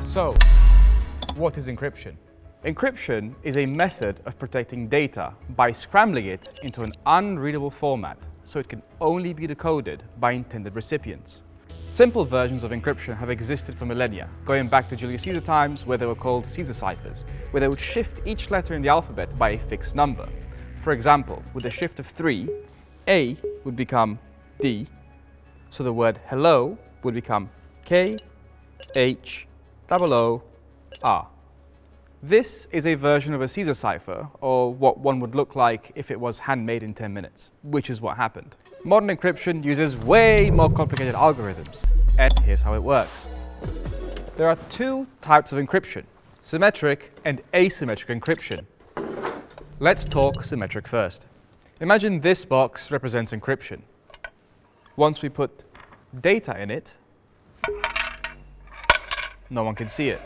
So, what is encryption? Encryption is a method of protecting data by scrambling it into an unreadable format so it can only be decoded by intended recipients. Simple versions of encryption have existed for millennia, going back to Julius Caesar times where they were called Caesar ciphers, where they would shift each letter in the alphabet by a fixed number. For example, with a shift of 3, A would become D, so the word hello would become K-H-O-O-R. This is a version of a Caesar cipher, or what one would look like if it was handmade in 10 minutes, which is what happened. Modern encryption uses way more complicated algorithms, and here's how it works. There are two types of encryption, symmetric and asymmetric encryption. Let's talk symmetric first. Imagine this box represents encryption. Once we put data in it, no one can see it.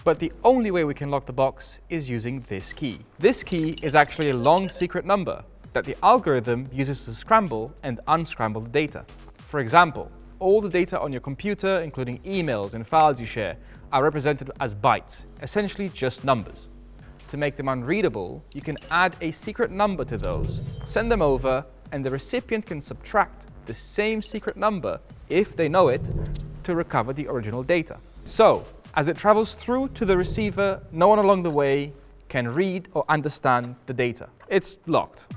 But the only way we can lock the box is using this key. This key is actually a long secret number that the algorithm uses to scramble and unscramble the data. For example, all the data on your computer, including emails and files you share, are represented as bytes, essentially just numbers. To make them unreadable, you can add a secret number to those, send them over, and the recipient can subtract the same secret number, if they know it, to recover the original data. So, as it travels through to the receiver, no one along the way can read or understand the data. It's locked.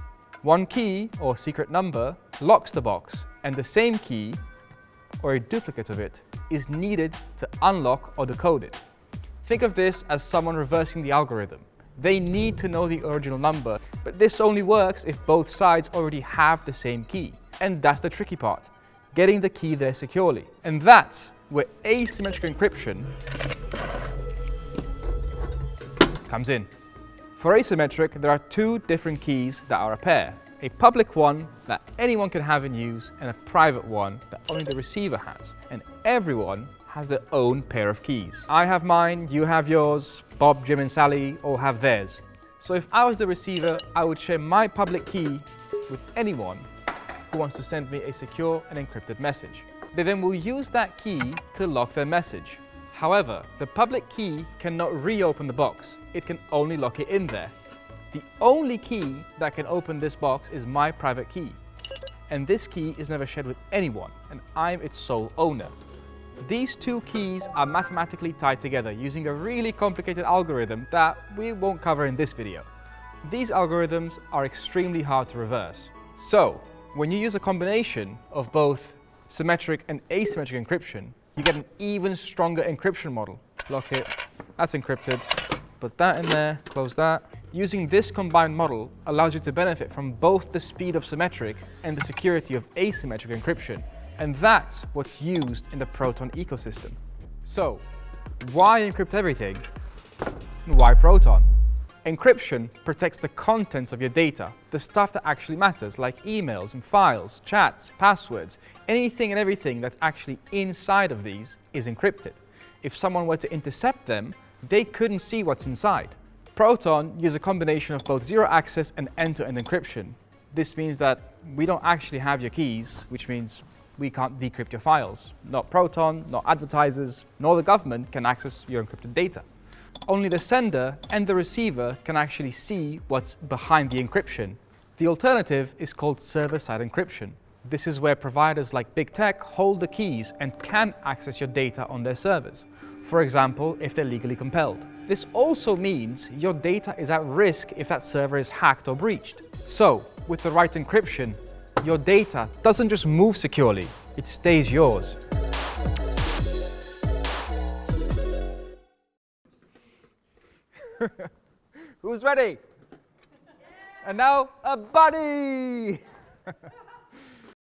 One key, or secret number, locks the box, and the same key, or a duplicate of it, is needed to unlock or decode it. Think of this as someone reversing the algorithm. They need to know the original number, but this only works if both sides already have the same key. And that's the tricky part, getting the key there securely. And that's where asymmetric encryption comes in. For asymmetric, there are two different keys that are a pair. A public one that anyone can have and use, and a private one that only the receiver has. And everyone has their own pair of keys. I have mine, you have yours, Bob, Jim and Sally all have theirs. So if I was the receiver, I would share my public key with anyone who wants to send me a secure and encrypted message. They then will use that key to lock their message. However, the public key cannot reopen the box. It can only lock it in there. The only key that can open this box is my private key. And this key is never shared with anyone, and I'm its sole owner. These two keys are mathematically tied together using a really complicated algorithm that we won't cover in this video. These algorithms are extremely hard to reverse. So, when you use a combination of both symmetric and asymmetric encryption, you get an even stronger encryption model. Lock it, that's encrypted, put that in there, close that. Using this combined model allows you to benefit from both the speed of symmetric and the security of asymmetric encryption. And that's what's used in the Proton ecosystem. So, why encrypt everything? And why Proton? Encryption protects the contents of your data, the stuff that actually matters, like emails and files, chats, passwords. Anything and everything that's actually inside of these is encrypted. If someone were to intercept them, they couldn't see what's inside. Proton uses a combination of both zero access and end-to-end encryption. This means that we don't actually have your keys, which means we can't decrypt your files. Not Proton, not advertisers, nor the government can access your encrypted data. Only the sender and the receiver can actually see what's behind the encryption. The alternative is called server-side encryption. This is where providers like big tech hold the keys and can access your data on their servers. For example, if they're legally compelled. This also means your data is at risk if that server is hacked or breached. So, with the right encryption, your data doesn't just move securely, it stays yours. Who's ready? And now, a buddy!